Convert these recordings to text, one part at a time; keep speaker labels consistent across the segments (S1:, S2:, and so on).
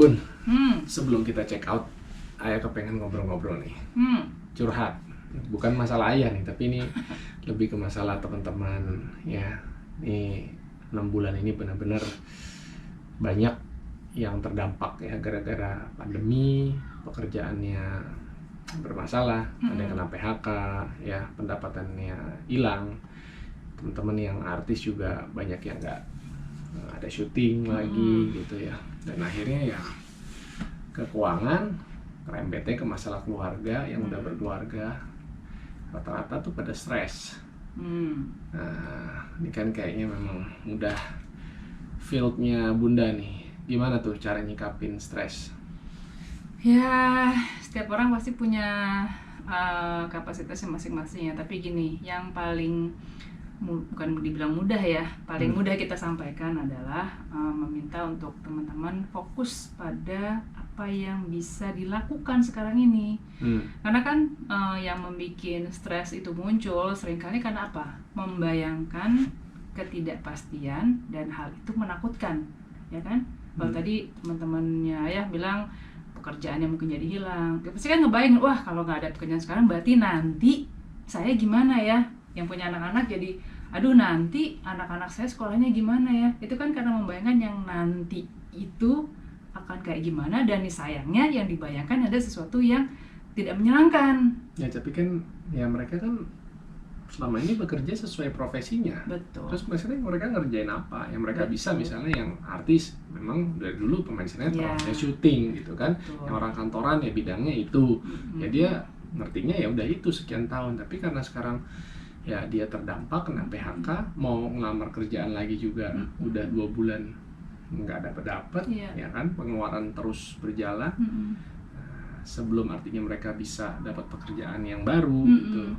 S1: Bun, sebelum kita check out, Ayah kepengen ngobrol-ngobrol nih, curhat. Bukan masalah Ayah nih, tapi ini lebih ke masalah teman-teman ya. Nih 6 bulan ini benar-benar banyak yang terdampak ya gara-gara pandemi, pekerjaannya bermasalah, ada yang kena PHK, ya pendapatannya hilang. Teman-teman yang artis juga banyak yang nggak ada syuting lagi gitu ya, dan akhirnya ya ke keuangan, kerembetnya ke masalah keluarga yang udah berkeluarga, rata-rata tuh pada stres. Nah ini kan kayaknya memang udah fieldnya Bunda nih, gimana tuh cara nyikapin stres?
S2: Ya, setiap orang pasti punya kapasitasnya masing-masing ya. Tapi gini, yang paling bukan dibilang mudah ya, paling mudah kita sampaikan adalah meminta untuk teman-teman fokus pada apa yang bisa dilakukan sekarang ini. Karena kan yang membuat stres itu muncul seringkali karena apa? Membayangkan ketidakpastian dan hal itu menakutkan, ya kan? Kalau tadi teman-temannya Ayah bilang pekerjaannya mungkin jadi hilang, pasti kan ngebayangin, wah kalau nggak ada pekerjaan sekarang berarti nanti saya gimana ya? Yang punya anak-anak jadi, aduh nanti anak-anak saya sekolahnya gimana ya? Itu kan karena membayangkan yang nanti itu akan kayak gimana, dan sayangnya yang dibayangkan ada sesuatu yang tidak menyenangkan.
S1: Ya tapi kan ya mereka kan selama ini bekerja sesuai profesinya.
S2: Betul.
S1: Terus maksudnya mereka ngerjain apa? Yang mereka bisa, misalnya yang artis memang dari dulu pemain sinetron, ya syuting gitu kan. Yang orang kantoran ya bidangnya itu. Ya dia ngertinya ya udah itu sekian tahun. Tapi karena sekarang ya dia terdampak kena PHK, mau ngelamar kerjaan lagi juga udah 2 bulan nggak dapet, ya kan, pengeluaran terus berjalan. Sebelum artinya mereka bisa dapat pekerjaan yang baru gitu.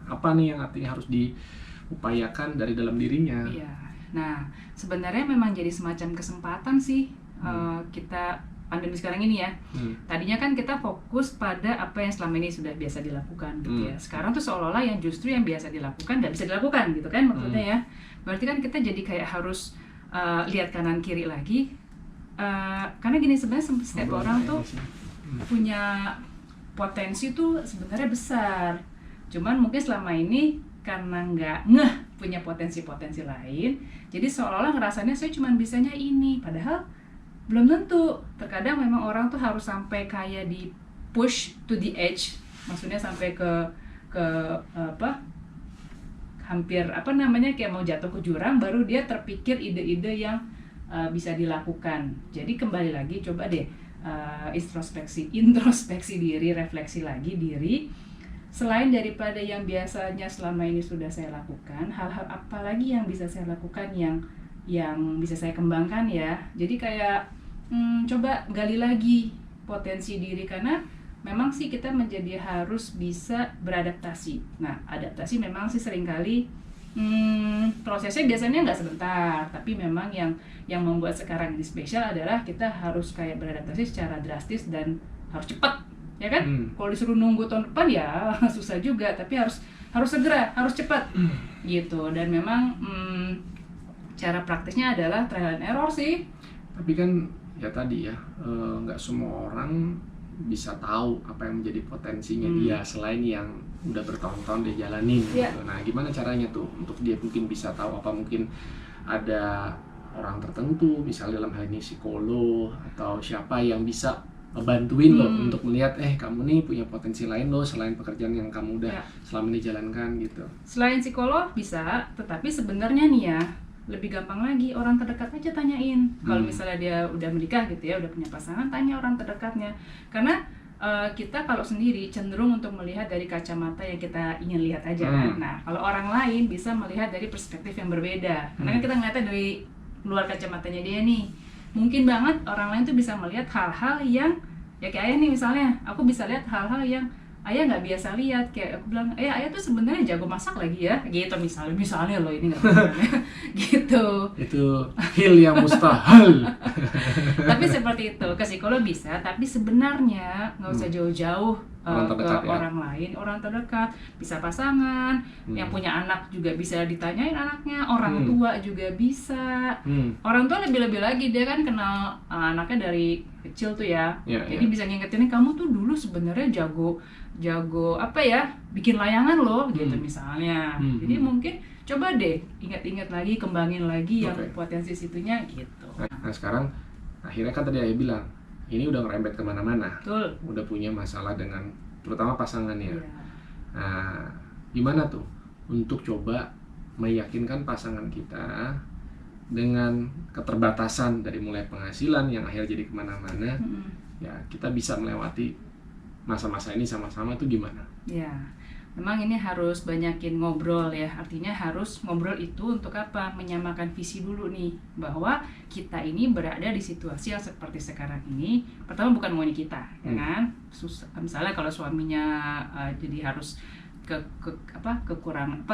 S1: Apa nih yang artinya harus diupayakan dari dalam dirinya?
S2: Iya. Nah, sebenarnya memang jadi semacam kesempatan sih kita pandemi sekarang ini ya. Tadinya kan kita fokus pada apa yang selama ini sudah biasa dilakukan gitu ya. Sekarang tuh seolah-olah yang justru yang biasa dilakukan nggak bisa dilakukan gitu kan maksudnya ya. Berarti kan kita jadi kayak harus lihat kanan kiri lagi. Karena gini, sebenarnya setiap orang tuh punya potensi tuh sebenarnya besar. Cuman mungkin selama ini karena nggak punya potensi-potensi lain, jadi seolah-olah ngerasanya saya cuma bisanya ini, padahal belum tentu. Terkadang memang orang tuh harus sampai kayak di push to the edge, maksudnya sampai ke hampir kayak mau jatuh ke jurang, baru dia terpikir ide-ide yang bisa dilakukan. Jadi kembali lagi, coba deh introspeksi diri, refleksi lagi diri. Selain daripada yang biasanya selama ini sudah saya lakukan, hal-hal apa lagi yang bisa saya lakukan yang bisa saya kembangkan ya. Jadi kayak coba gali lagi potensi diri, karena memang sih kita menjadi harus bisa beradaptasi. Nah, adaptasi memang sih seringkali prosesnya biasanya nggak sebentar, tapi memang yang membuat sekarang ini spesial adalah kita harus kayak beradaptasi secara drastis dan harus cepat. Ya kan? Kalau disuruh nunggu tahun depan ya susah juga, tapi harus segera, harus cepat gitu. Dan memang cara praktisnya adalah trial and error sih.
S1: Tapi kan ya tadi ya, nggak semua orang bisa tahu apa yang menjadi potensinya dia selain yang udah bertahun-tahun dia jalanin gitu. Nah gimana caranya tuh untuk dia mungkin bisa tahu? Apa mungkin ada orang tertentu, misalnya dalam hal ini psikolog atau siapa yang bisa ngebantuin lo untuk melihat kamu nih punya potensi lain lo selain pekerjaan yang kamu udah selama ini jalankan gitu.
S2: Selain psikolog bisa, tetapi sebenarnya nih ya lebih gampang lagi, orang terdekat aja tanyain. Kalau misalnya dia udah menikah gitu ya, udah punya pasangan, tanya orang terdekatnya. Karena kita kalau sendiri cenderung untuk melihat dari kacamata yang kita ingin lihat aja kan. Nah, kalau orang lain bisa melihat dari perspektif yang berbeda. Karena kan kita ngeliatnya dari luar kacamatanya dia nih. Mungkin banget orang lain tuh bisa melihat hal-hal yang ya kayak Ayah nih misalnya, aku bisa lihat hal-hal yang Ayah nggak biasa lihat. Kayak aku bilang, Ayah tuh sebenarnya jago masak lagi ya, gitu misalnya loh, ini nggak gitu.
S1: Itu hal yang mustahil.
S2: Tapi seperti itu, ke psikolog bisa, tapi sebenarnya nggak usah jauh-jauh
S1: orang
S2: ke
S1: terdekat, ya?
S2: orang lain, orang terdekat, bisa pasangan, yang punya anak juga bisa ditanyain anaknya, orang tua juga bisa. Orang tua lebih-lebih lagi, dia kan kenal anaknya dari kecil tuh ya. Jadi bisa ngingetin, kamu tuh dulu sebenarnya jago apa ya, bikin layangan loh gitu misalnya. Jadi mungkin coba deh ingat-ingat lagi, kembangin lagi yang potensi situnya gitu.
S1: Nah sekarang akhirnya kan tadi Ayah bilang ini udah ngerembet kemana-mana.
S2: Betul.
S1: Udah punya masalah dengan terutama pasangannya. Nah gimana tuh untuk coba meyakinkan pasangan kita dengan keterbatasan dari mulai penghasilan yang akhirnya jadi kemana-mana, ya kita bisa melewati masa-masa ini sama-sama tuh gimana?
S2: Ya, memang ini harus banyakin ngobrol ya. Artinya harus ngobrol itu untuk apa? Menyamakan visi dulu nih, bahwa kita ini berada di situasi yang seperti sekarang ini. Pertama bukan maunya kita, ya kan? Misalnya kalau suaminya jadi harus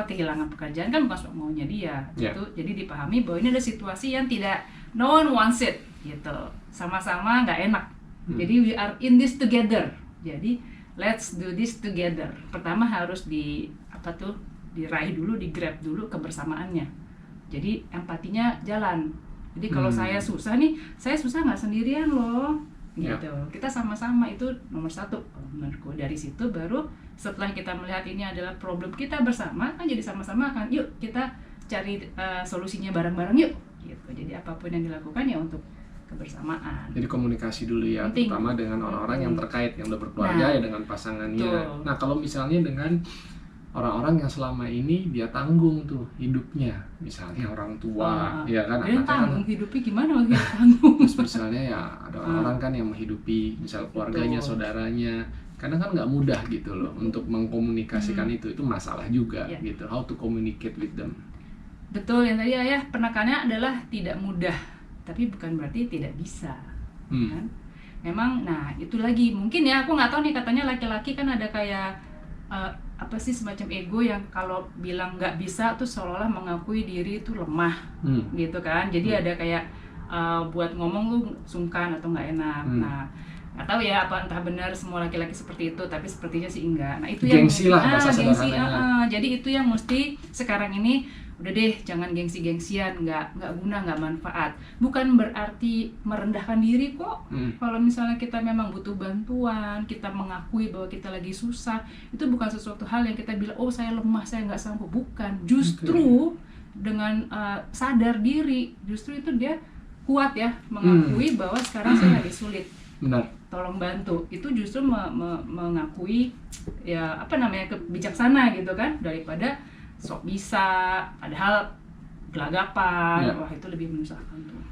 S2: kehilangan pekerjaan, kan bukan maunya dia. Gitu. Jadi dipahami bahwa ini ada situasi yang tidak, no one wants it gitu. Sama-sama nggak enak. Jadi we are in this together. Jadi let's do this together. Pertama harus diraih dulu, di-grab dulu kebersamaannya. Jadi empatinya jalan. Jadi kalau saya susah nih, saya susah nggak sendirian loh. Gitu. Kita sama-sama, itu nomor satu menurutku. Dari situ baru setelah kita melihat ini adalah problem kita bersama, kan jadi sama-sama kan, yuk kita cari solusinya bareng-bareng yuk. Gitu. Jadi apapun yang dilakukan ya untuk kebersamaan.
S1: Jadi komunikasi dulu ya, terutama dengan orang-orang yang terkait, yang udah berkeluarga ya, dengan pasangannya. Nah kalau misalnya dengan orang-orang yang selama ini dia tanggung tuh hidupnya, misalnya orang tua, ya kan,
S2: dia tanggung hidupnya gimana waktu dia tanggung?
S1: Terus misalnya ya ada orang-orang kan yang menghidupi misal keluarganya, saudaranya, kadang kan nggak mudah gitu loh untuk mengkomunikasikan itu masalah juga gitu. How to communicate with them?
S2: Betul, yang tadi Ayah penekannya adalah tidak mudah. Tapi bukan berarti tidak bisa, kan? Memang, nah itu lagi mungkin ya, aku nggak tahu nih, katanya laki-laki kan ada kayak semacam ego yang kalau bilang nggak bisa tuh seolah-olah mengakui diri itu lemah, gitu kan? Jadi ada kayak buat ngomong lu sungkan atau nggak enak. Nah nggak tahu ya entah benar semua laki-laki seperti itu, tapi sepertinya sih enggak. Nah itu
S1: gengsi
S2: yang
S1: lah, gengsi,
S2: jadi itu yang mesti sekarang ini udah deh, jangan gengsi-gengsian, nggak guna, nggak manfaat. Bukan berarti merendahkan diri kok. Kalau misalnya kita memang butuh bantuan, kita mengakui bahwa kita lagi susah, itu bukan sesuatu hal yang kita bilang, oh saya lemah, saya nggak sanggup. Bukan, justru dengan sadar diri, justru itu dia kuat ya, mengakui bahwa sekarang saya lagi sulit.
S1: Benar.
S2: Tolong bantu. Itu justru mengakui ya kebijaksana gitu kan, daripada sok bisa padahal gelagapan. Wah itu lebih menyusahkan tuh.